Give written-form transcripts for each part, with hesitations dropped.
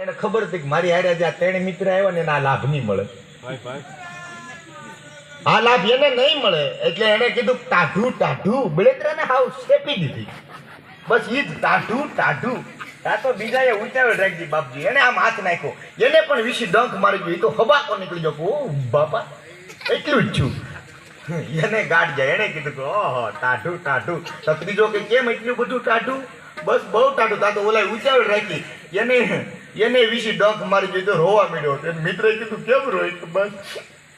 એને ખબર હતી કે મારી હારે જ્યાં ત્રણ મિત્ર આવ્યા ને એના લાભ નહીં મળે, આ લાભ એને નહીં મળે એટલે એને કીધું ટાઢું ટાઢું બળેતરાને હાવ શેપી દીધી. બસ ઈ જ ટાઢું ટાઢું. આ તો બીજાએ ઉતાવળ રાખી બાપજી, એને આમ હાથ નાખ્યો, એને પણ વિશી ડંખ મારી ગયો, એ તો હબાકો નીકળી ગયો. ઓ બાપા એટલું જ છું. એને ગાઢ જાય, એને કીધું કે ઓહો ટાઢું ટાઢું. તો ત્રીજો કે કેમ એટલું બધું ટાઢું? બસ બહુ ટાઢું. તા તો ઓલા ઉતાવળ રાખી, એને વિશી ડંખ મારી ગઈ તો રોવા મળ્યો. મિત્રએ કીધું કેમ રોય? બસ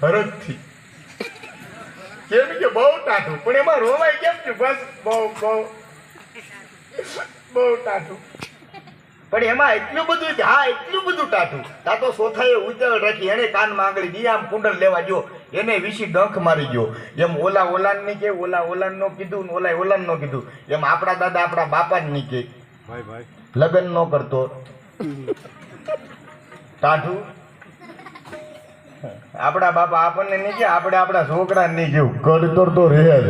હરખથી. કેમ કે બહુ ટાઢું, પણ એમાં રોવાય કેમ છે? બસ બહુ ટાઢું. પણ એમાં એટલું બધું કે હા એટલું બધું ટાઢું. તા તો સોથાએ ઉતાવળ રાખી, એને કાનમાં આંગળી દી આમ કુંડળ લેવા ગયો, એને વિશી ડંખ મારી ગયો. એમ ઓલાન ની કે ઓલાન નો કીધું ને ઓલાન નો કીધું, એમ આપણા દાદા આપણા બાપા જ નહીં કે લગ્ન નો કરતો ટાઢું. આપણા બાપા આપણને નહીં કે આપણે આપણા છોકરા નહીં કેવું કરતો તો રહે જ,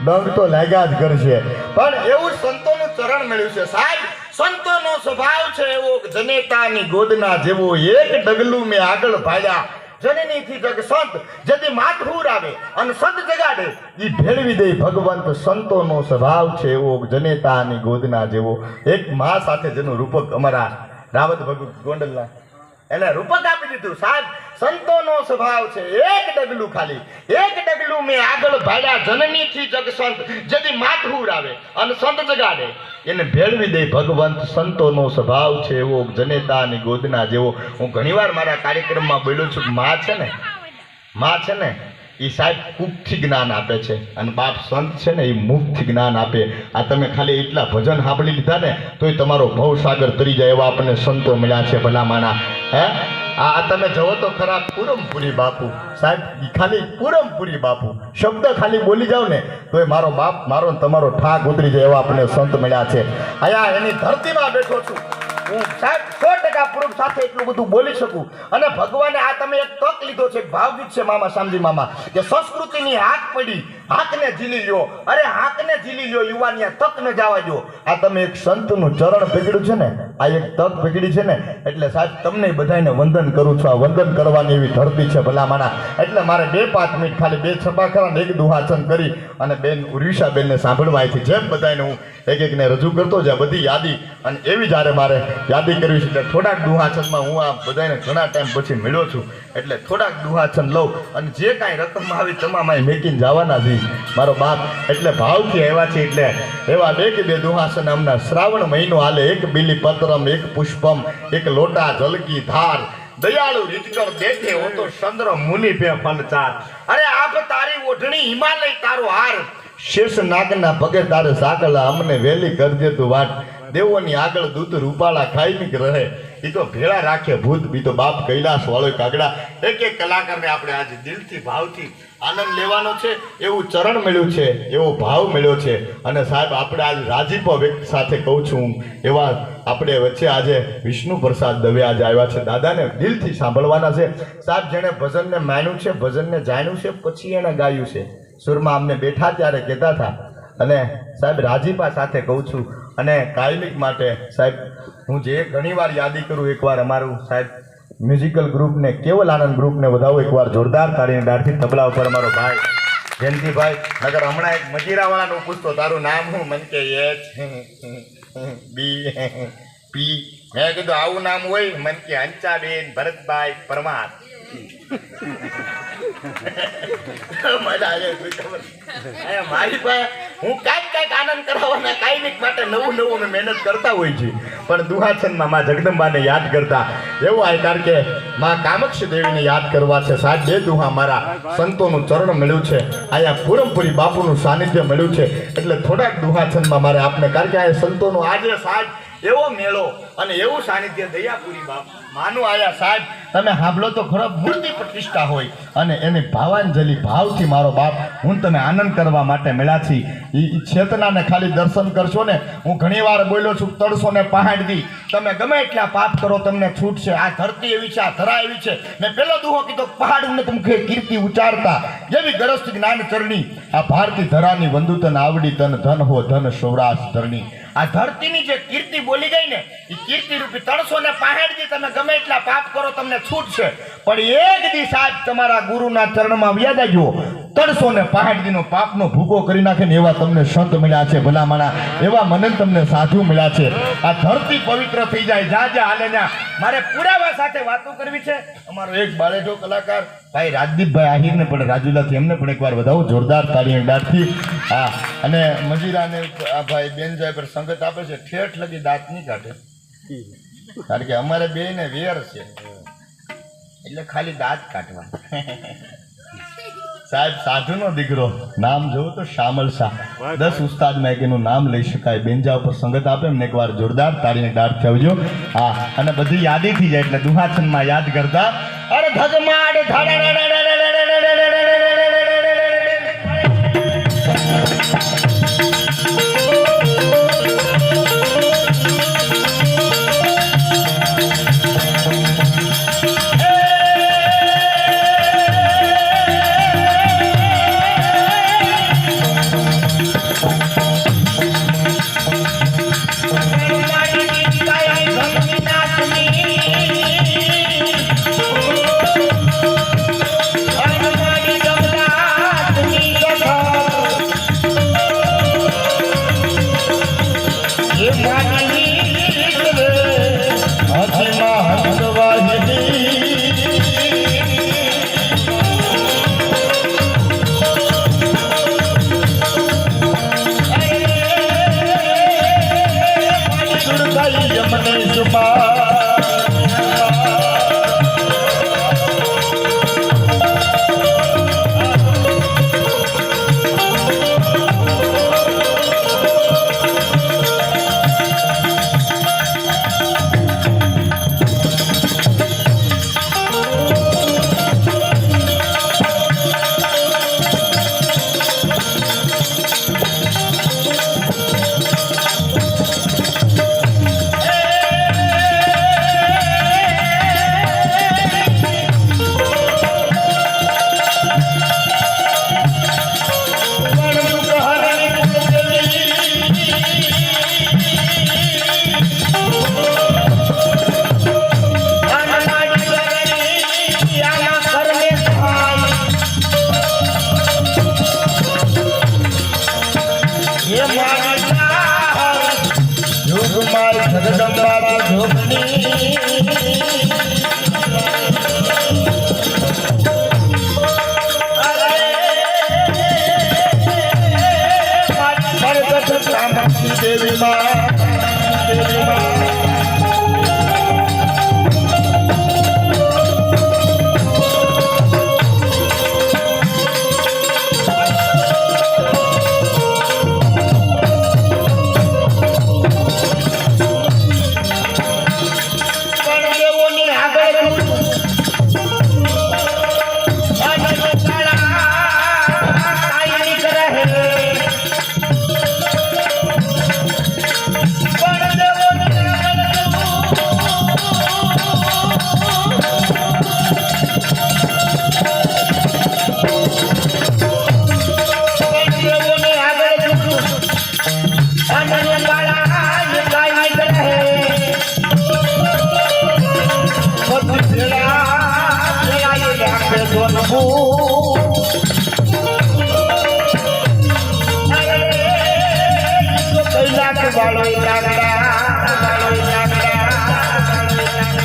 દંગ તો લાગ્યા જ કરશે. પણ એવું સંતોનું ચરણ મળ્યું છે સાહેબ. સંતોનો સ્વભાવ છે એવો જનેતાની ગોદના જેવો, એક ડગલું મેં આગળ ભાડ્યા જનનીથી જગ સંત. જદી માથુર આવે અને સંત જગાડે ઈ ભેળવી દે ભગવંત. સંતોનો સ્વભાવ છે એવો જનેતાની ગોદના જેવો. એક મા સાથે જેનું રૂપક અમારા રાવત ભગત ગોંડલના એને રૂપક આપી દીધું સાહેબ. સંતોનો સ્વભાવ છે એક ડગલું, ખાલી એક ડગલું મેં આગળ ભાડ્યા જનનીથી જગ સંત. જદી માથુર આવે અને સંત જગાડે એને ભેળવી દે ભગવંત. સંતોનો સ્વભાવ છે એવો જનેતાની ગોદના જેવો. હું ઘણીવાર મારા કાર્યક્રમમાં બોલ્યો છું, માં છે ને એ સાહેબ કૂપથી જ્ઞાન આપે છે અને બાપ સંત છે ને એ મુખથી જ્ઞાન આપે. આ તમે ખાલી એટલા ભજન સાંભળી લીધા ને તોય તમારો ભવસાગર તરી જાય એવા આપણને સંતો મળ્યા છે ભલા માના. હે આ તમે જવો તો ખરા પૂરમપુરી બાપુ સાહેબ, ખાલી પૂરમપુરી બાપુ શબ્દ ખાલી બોલી જાવ ને તોય મારો બાપ મારો તમારો ઠાક ઉતરી જાય એવા આપણને સંત મળ્યા છે. અહીંયા એની ધરતીમાં બેઠો છું હું સાહેબ, 100% પ્રૂફ સાથે એટલું બધું બોલી શકું. અને ભગવાને આ તમે એક તક લીધો છે, ભાવગીત છે મામા શામજી મામા, કે સંસ્કૃતિની હાક પડી, હાકને ઝીલી લ્યો. અરે હાકને ઝીલી લ્યો યુવાનિયા, તક ન જવા દો. આ તમે એક સંતનું ચરણ પકડ્યું છે ને, આ એક તક પકડી છે ને, એટલે સાહેબ તમને બધાને વંદન કરું છું. આ વંદન કરવાની એવી ધરતી છે ભલામાના. એટલે મારે 2-5 મિનિટ ખાલી 2 છપા ખરા એક દુહાચન કરી અને બેન ઉર્વિશાબેનને સાંભળવા આવી જેમ બધાને હું એકને રજૂ કરતો જાય બધી યાદી. અને એવી જ્યારે મારે યાદી કરવી છે એટલે થોડાક દુહાચનમાં હું આ બધાને ઘણા ટાઈમ પછી મળ્યો છું એટલે થોડાક દુહાચન લઉં અને જે કાંઈ રકમ આવી તમામ મેકીને જવાના છે મારો બાપ. એટલે ભાવથી આવ્યા છે એટલે એવા 2 કે 2 દુહાસન હમણાં શ્રાવણ મહિનો હાલે. એક બીલી પત્રમ, એક પુષ્પમ, એક લોટા જલકી ધાર, દયાળુ રીતકર બેઠે હો તો ચંદ્ર મુનિ પે ફલચાર. અરે આપ તારી ઓઢણી હિમાલય તારો હાર, શેષ નાગના પગે તારે સાકલા, અમને વેલી કરજે તું વાટ. દેવોની આગળ દૂત રૂપાળા ખાઈ રહે, એ તો ભેળા રાખે ભૂત. બી તો બાપ કૈલાસ વાળો કાગડા. એક કલાકારને આપણે આજે દિલથી ભાવથી આનંદ લેવાનો છે એવું ચરણ મળ્યું છે, એવો ભાવ મળ્યો છે. અને સાહેબ આપણે આજે રાજીપો વ્યક્ત સાથે કહું છું એવા આપણે વચ્ચે આજે વિષ્ણુ પ્રસાદ દવે આજે આવ્યા છે. દાદાને દિલથી સાંભળવાના છે સાહેબ. જેણે ભજનને માન્યું છે, ભજનને જાણ્યું છે, પછી એણે ગાયું છે. સુરમાં અમને બેઠા ત્યારે કહેતા હતા. અને સાહેબ રાજીપા સાથે કહું છું અને કાયમિક માટે સાહેબ હું જે ઘણીવાર યાદી કરું, એકવાર અમારું સાહેબ મ્યુઝિકલ ગ્રુપને કેવલ આનંદ ગ્રુપને વધાવો એકવાર જોરદાર તાળીની ડાળથી. તબલા ઉપર અમારો ભાઈ જયંતિભાઈ નગર. હમણાં એક મજીરાવાળાનું પૂછતો તારું નામ હું? મન કે બી પી. મેં કીધું આવું નામ હોય? મન કે અંચાબેન ભરતભાઈ પરમાર. મારી પાસે હું કાંઈક આનંદ કરાવવાના કાયમિક માટે નવું અમે મહેનત કરતા હોય છે. પણ દુહાચનમાં માં જગદંબાને યાદ કરતા એવું આ કારણ કે માં કામાક્ષી દેવીને યાદ કરવા છે સાહેબ. 2 દુહા મારા સંતોનું ચરણ મળ્યું છે, અહીંયા પૂરમપુરી બાપુનું સાનિધ્ય મળ્યું છે. એટલે થોડાક દુહાચનમાં મારે આપને કારણ કે આ સંતોનું આજે સાહેબ એવો મેળો અને એવું સાનિધ્ય દયાપુરી બાપ માનું આયા સાહેબ. તમે સાંભળો તો ખરો મૂર્તિ પ્રતિષ્ઠા હોય અને એની ભાવાંજલિ ભાવથી મારો બાપ હું તમે આનંદ કરવા માટે મળ્યા છી એ ચેતનાને ખાલી દર્શન કરશો ને હું ઘણીવાર બોલ્યો છું 365 દી તમે ગમે એટલા પાપ કરો તમને છૂટ છે આ ધરતી એવી છે આ ધરા એવી છે મેં પેલો દુહો કીધો પહાડ ને તમે કીર્તિ ઉચારતા જેવી ગરજ જ્ઞાન ચરણી આ ભારતી ધરાની વંદુતન આવડી તન ધન હો ધન સૌરાષ્ટ્ર ધરણી આ ધરતીની જે કીર્તિ બોલી ગઈ ને એ કીર્તિ રૂપી 365 દી તમે ગમે એટલા પાપ કરો તમને છૂટ છે પણ એક દી સાહેબ તમારા ગુરુના ચરણમાં વ્યાદ આવજો 365 દીનો પાપનો ભૂકો કરી નાખે ને એવા તમને સંત મળ્યા છે ભલામણા એવા મને તમને સાધુ મળ્યા છે આ ધરતી પવિત્ર થઈ જાય જા જા હાલે ન્યા મારે પુરાવા સાથે વાતો કરવી છે અમારો એક બાળેઠો કલાકાર ભાઈ રાજદીપભાઈ આહિરને પણ રાજુલાથી એમને પણ એકવાર વધાવો જોરદાર તાળી દાંતથી હા અને મંજીરાને આ ભાઈ બેનજાય પર સંગત આપે છે ઠેઠ લગી દાંત નહીં કાઢે કારણ કે અમારે બેયને વેર છે એટલે ખાલી દાંત કાઢવા સાહેબ સાધુનો દીકરો નામ જોવો તો શામલ શાહ 10 ઉસ્તાદમાં એનું નામ લઈ શકાય બેનજા ઉપર સંગત આપે એમને એકવાર જોરદાર તાળીને દાંતથી આવજો હા અને બધી યાદી થઈ જાય એટલે દુહાસનમાં યાદ કરતા અરે ધગમાડ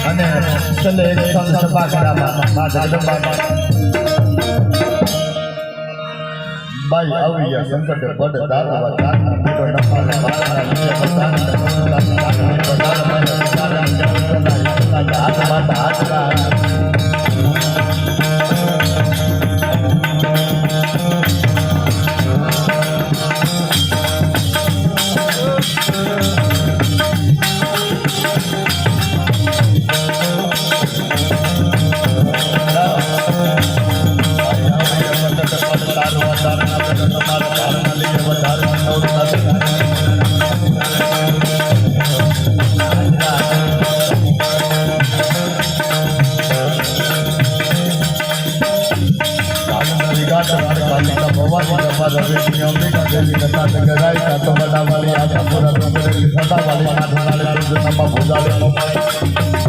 અને ચલે સંસભા કરામાં મા જગદંબા બાઈ આવી ગયા સંકટ પડ દાદા દાદા પીડો નફાને મારા નીચે બતાના હાથ માતા હાથ કાલિકા ભવાની કૃપા રવેની અંબિકા દેવી કથા નગરાઈ કાતો બનાવાલી આશાપુરા સુંદરી સદાવાલી નાથવાલી સુજનમાં ભોજાલી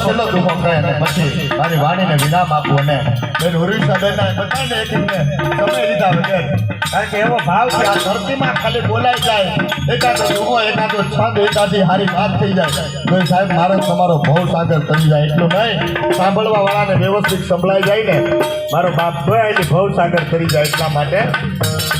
છેલ્લો દુખો કહે અને પછી મારી વાણીને વિરામ આપું અને બેન ઉર્વિશાબેનના બધાને એક એકને સમય લીધા વગર કારણ કે એવો ભાવ કે આ ધરતીમાં ખાલી બોલાઈ જાય એકાદો દુખો એકાદો છંદ એકાદી હારી વાત થઈ જાય તો સાહેબ મારો તમારો ભવ સાગર તરી જાય એટલું નહીં સાંભળવા વાળાને વ્યવસ્થિત સંભળાઈ જાય ને મારો બાપ તો એની ભવ સાગર તરી જાય એટલા માટે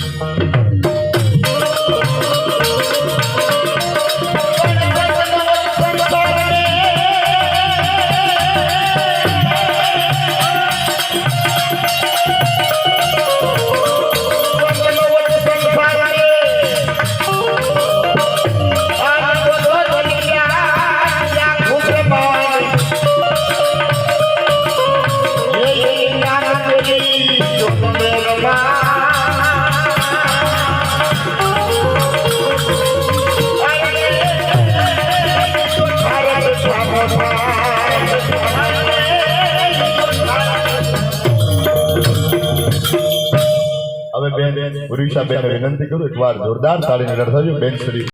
હવે બેન ઉર્વિશાબેનને વિનંતી કરું એકવાર જોરદાર તાળીની લડત થયું બેન શ્રી